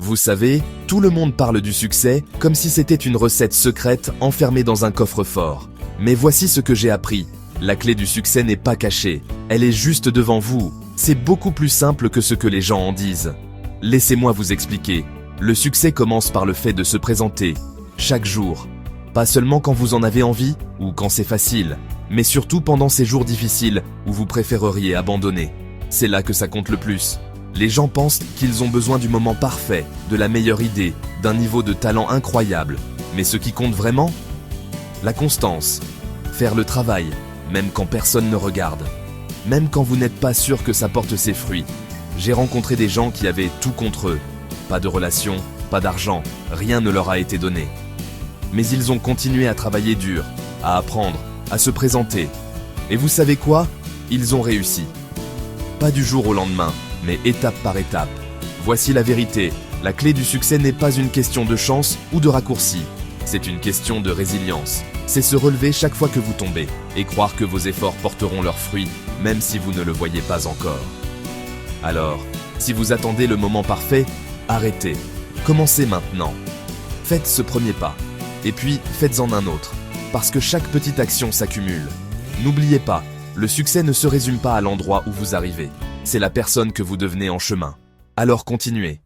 Vous savez, tout le monde parle du succès comme si c'était une recette secrète enfermée dans un coffre-fort. Mais voici ce que j'ai appris. La clé du succès n'est pas cachée, elle est juste devant vous. C'est beaucoup plus simple que ce que les gens en disent. Laissez-moi vous expliquer. Le succès commence par le fait de se présenter, chaque jour. Pas seulement quand vous en avez envie ou quand c'est facile, mais surtout pendant ces jours difficiles où vous préféreriez abandonner. C'est là que ça compte le plus. Les gens pensent qu'ils ont besoin du moment parfait, de la meilleure idée, d'un niveau de talent incroyable. Mais ce qui compte vraiment? La constance. Faire le travail, même quand personne ne regarde. Même quand vous n'êtes pas sûr que ça porte ses fruits. J'ai rencontré des gens qui avaient tout contre eux. Pas de relation, pas d'argent, rien ne leur a été donné. Mais ils ont continué à travailler dur, à apprendre, à se présenter. Et vous savez quoi? Ils ont réussi. Pas du jour au lendemain, mais étape par étape. Voici la vérité. La clé du succès n'est pas une question de chance ou de raccourci. C'est une question de résilience. C'est se relever chaque fois que vous tombez et croire que vos efforts porteront leurs fruits, même si vous ne le voyez pas encore. Alors, si vous attendez le moment parfait, arrêtez. Commencez maintenant. Faites ce premier pas. Et puis, faites-en un autre. Parce que chaque petite action s'accumule. N'oubliez pas, le succès ne se résume pas à l'endroit où vous arrivez. C'est la personne que vous devenez en chemin. Alors continuez.